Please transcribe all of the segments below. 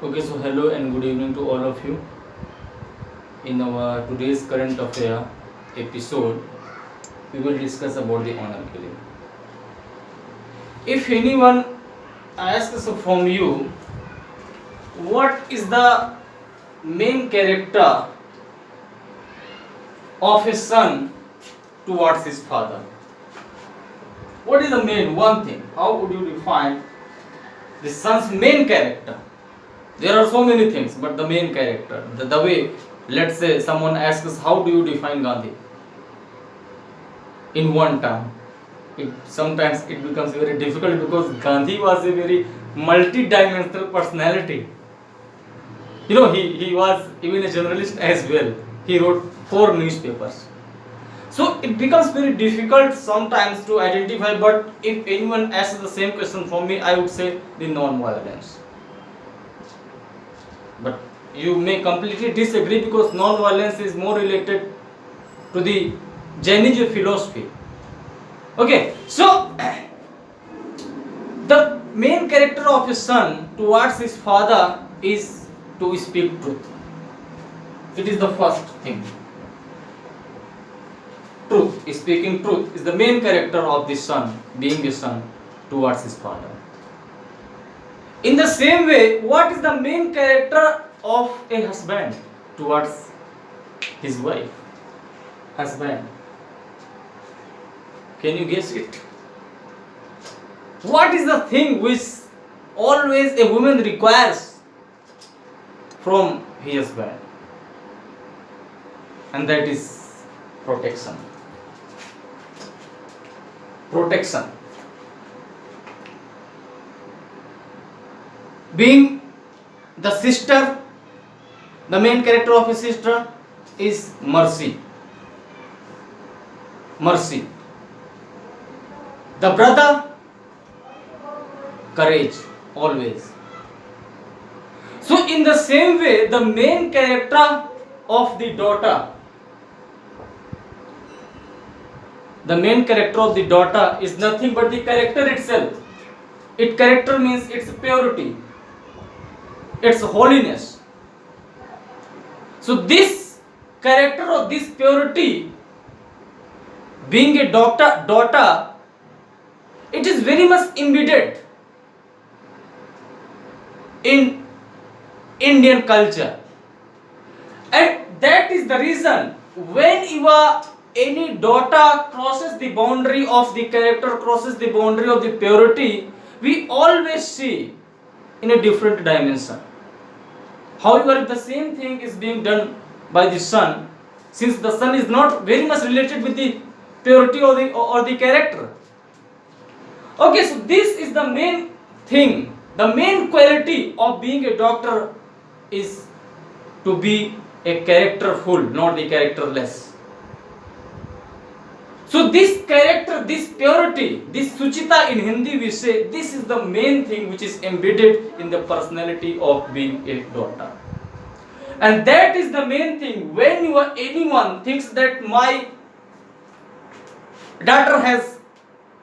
Okay, so hello and good evening to all of you. In our today's current affair episode, we will discuss about the honor killing. If anyone asks from you, what is the main character of a son towards his father? What is the main one thing? How would you define the son's main character? There are so many things, but the main character, the way, let's say someone asks, how do you define Gandhi? In one term. Sometimes it becomes very difficult because Gandhi was a very multi-dimensional personality. He was even a journalist as well. He wrote 4 newspapers. So it becomes very difficult sometimes to identify, but if anyone asks the same question from me, I would say the non-violence. But you may completely disagree because non-violence is more related to the Jainism philosophy. Okay, so the main character of a son towards his father is to speak truth. It is the first thing. Truth, speaking truth is the main character of the son, being a son towards his father. In the same way, what is the main character of a husband towards his wife? Husband. Can you guess it? What is the thing which always a woman requires from her husband? And that is protection. Protection. Being the sister, the main character of a sister is mercy. Mercy. The brother, courage, always. So in the same way, the main character of the daughter, is nothing but the character itself. Its character means its purity, its holiness. So this character of this purity, being a daughter, it is very much embedded in Indian culture, and that is the reason when any daughter crosses the boundary of the character, crosses the boundary of the purity, we always see in a different dimension. However, if the same thing is being done by the son, since the son is not very much related with the purity or the character. Okay, so this is the main thing. The main quality of being a doctor is to be a characterful, not the characterless. So this character, this purity, this Suchita in Hindi we say, this is the main thing which is embedded in the personality of being a daughter. And that is the main thing. When anyone thinks that my daughter has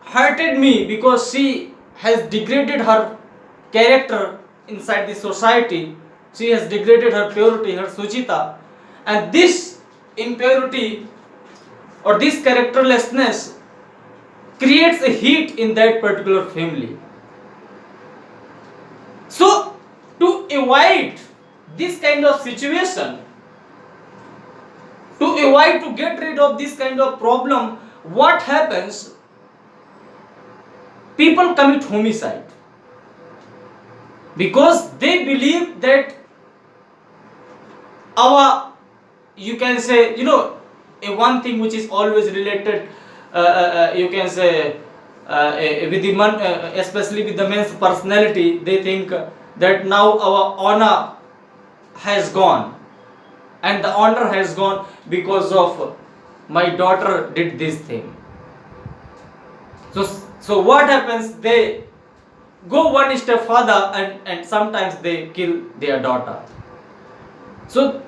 hurted me because she has degraded her character inside the society, she has degraded her purity, her Suchita, and this impurity or this characterlessness creates a heat in that particular family. So to avoid this kind of situation, to get rid of this kind of problem, what happens? People commit homicide because they believe that you can say, a one thing which is always related, you can say, with the man, especially with the man's personality, they think that now our honor has gone, and the honor has gone because of my daughter did this thing. So what happens? They go one step further and sometimes they kill their daughter. So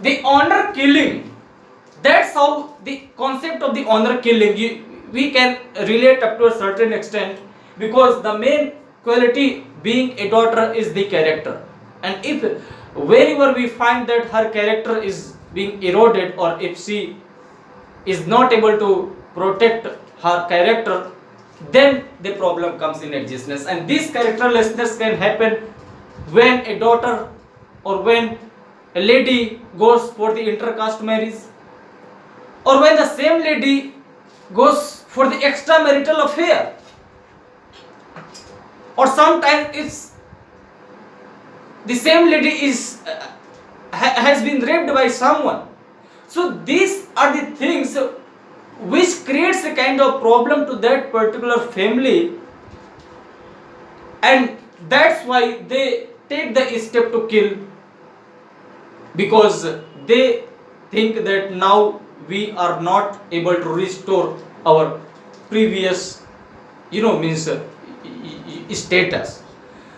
the honor killing, that's how the concept of the honor killing, we can relate up to a certain extent, because the main quality being a daughter is the character. And if wherever we find that her character is being eroded, or if she is not able to protect her character, then the problem comes in existence. And this characterlessness can happen when a daughter or when a lady goes for the intercaste marriage, or when the same lady goes for the extramarital affair, or sometimes it's the same lady is has been raped by someone. So these are the things which creates a kind of problem to that particular family, and that's why they take the step to kill, because they think that now we are not able to restore our previous means status.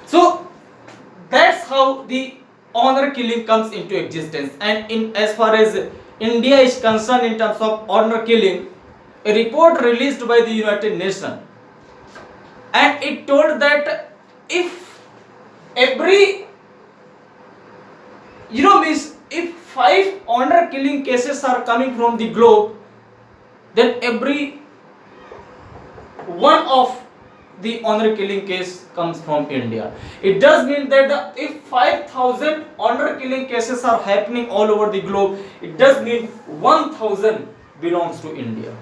So that's how the honor killing comes into existence. And in as far as India is concerned, in terms of honor killing, a report released by the United Nations, and it told that if every means if 5 honor killing cases are coming from the globe, then every one of the honor killing case comes from India. It does mean that if 5,000 honor killing cases are happening all over the globe, it does mean 1,000 belongs to India.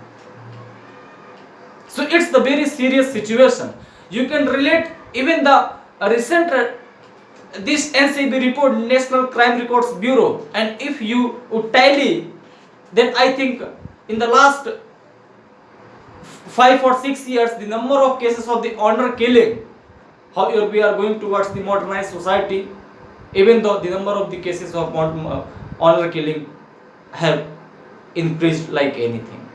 So it's the very serious situation. You can relate even the recent this NCB report, National Crime Records Bureau, and if you would tally, then I think in the last 5 or 6 years, the number of cases of the honor killing, however we are going towards the modernized society, even though the number of the cases of honor killing have increased like anything.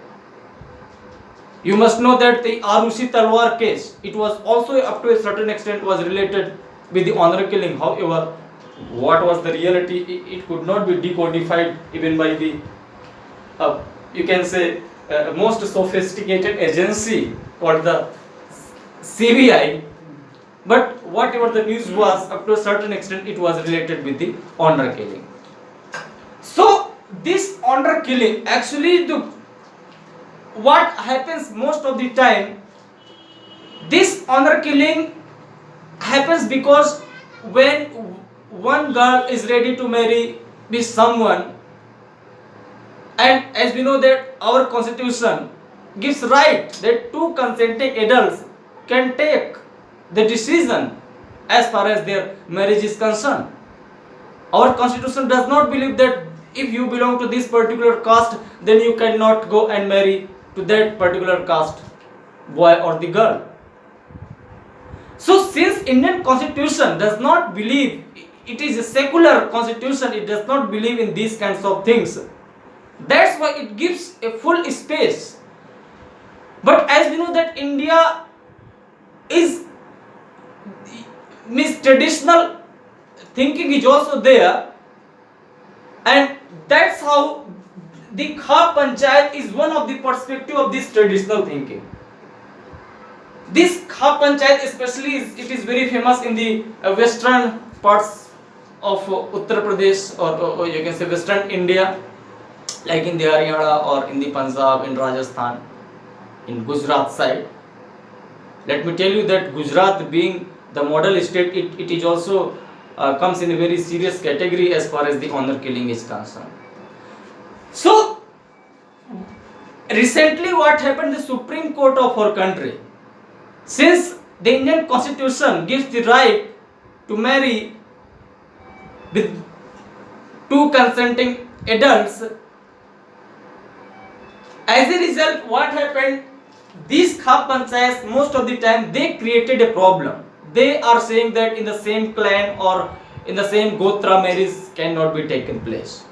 You must know that the Arushi Talwar case, it was also up to a certain extent was related with the honor killing. However, what was the reality, it could not be decodified even by the you can say most sophisticated agency called the CBI. But whatever the news was, up to a certain extent it was related with the honor killing. So this honor killing, actually what happens most of the time, this honor killing happens because when one girl is ready to marry with someone, and as we know that our constitution gives right that 2 consenting adults can take the decision as far as their marriage is concerned. Our constitution does not believe that if you belong to this particular caste, then you cannot go and marry to that particular caste boy or the girl. So since Indian constitution does not believe, it is a secular constitution, it does not believe in these kinds of things, that's why it gives a full space. But as we know that India is means traditional thinking is also there, and that's how the Khap Panchayat is one of the perspective of this traditional thinking. This Khap Panchayat especially it is very famous in the western parts of Uttar Pradesh, or you can say western India, like in the Haryana or in the Punjab, in Rajasthan, in Gujarat side. Let me tell you that Gujarat, being the model state, it is also comes in a very serious category as far as the honor killing is concerned. So recently what happened, the Supreme Court of our country, since the Indian constitution gives the right to marry with 2 consenting adults, as a result what happened, these Khap Panchayats most of the time they created a problem. They are saying that in the same clan or in the same Gotra marriage cannot be taken place.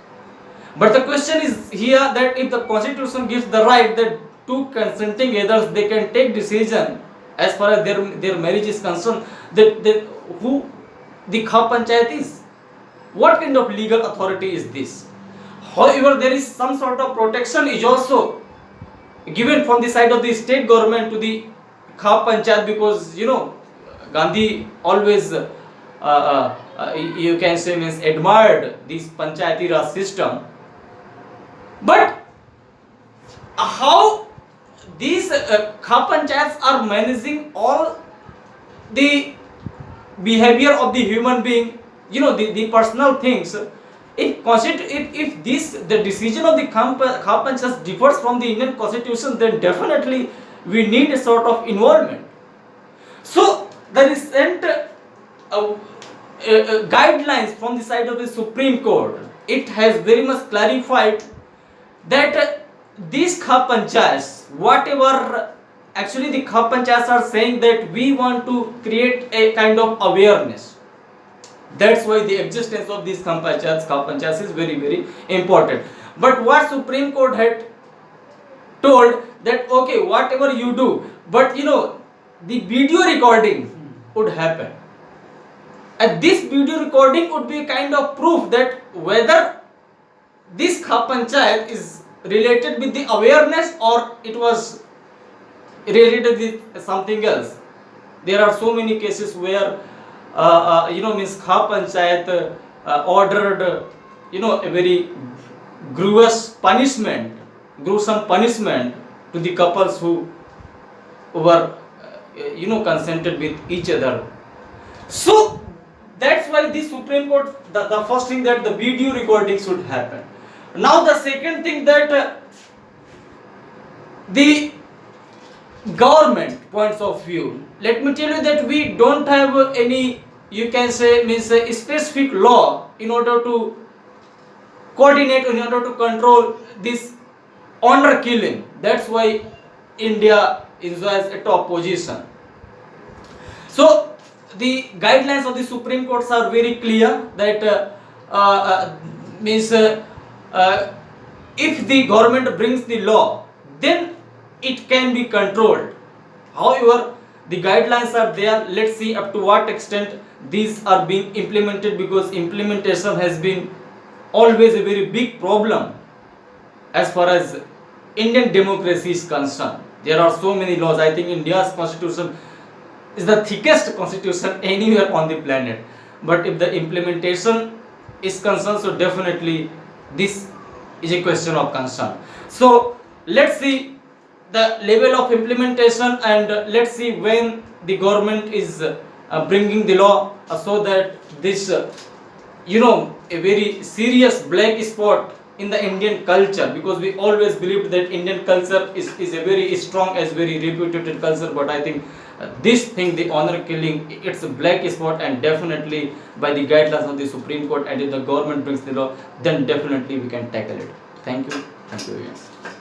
But the question is here that if the constitution gives the right that 2 consenting adults they can take decision as far as their marriage is concerned, that who the Khap Panchayat is, what kind of legal authority is this? However, there is some sort of protection is also given from the side of the state government to the Khap Panchayat, because Gandhi always you can say means admired this Panchayati Raj system. But how these Khap Panchayats are managing all the behavior of the human being, the personal things. If this the decision of the Khap Panchayats differs from the Indian Constitution, then definitely we need a sort of involvement. So the recent guidelines from the side of the Supreme Court, it has very much clarified that these Khap Panchayats, whatever actually the Khap Panchayats are saying, that we want to create a kind of awareness. That's why the existence of these Khap Panchayats is very, very important. But what Supreme Court had told that okay, whatever you do, but the video recording would happen. And this video recording would be a kind of proof that whether this Khap Panchayat is related with the awareness or it was related with something else. There are so many cases where means Khap Panchayat ordered a very gruesome punishment to the couples who were consented with each other. So that's why the Supreme Court, the first thing that the video recording should happen. Now the second thing that the government points of view, let me tell you that we don't have any, you can say means a specific law in order to coordinate, in order to control this honor killing. That's why India enjoys a top position. So the guidelines of the Supreme Courts are very clear that if the government brings the law, then it can be controlled. However, the guidelines are there. Let's see up to what extent these are being implemented, because implementation has been always a very big problem as far as Indian democracy is concerned. There are so many laws. I think India's constitution is the thickest constitution anywhere on the planet. But if the implementation is concerned, so definitely this is a question of concern. So let's see the level of implementation, and let's see when the government is bringing the law, so that this a very serious black spot in the Indian culture, because we always believed that Indian culture is a very strong, as very reputed culture. But I think this thing, the honor killing, it's a black spot, and definitely by the guidelines of the Supreme Court, and if the government brings the law, then definitely we can tackle it. Thank you. Thank you very much.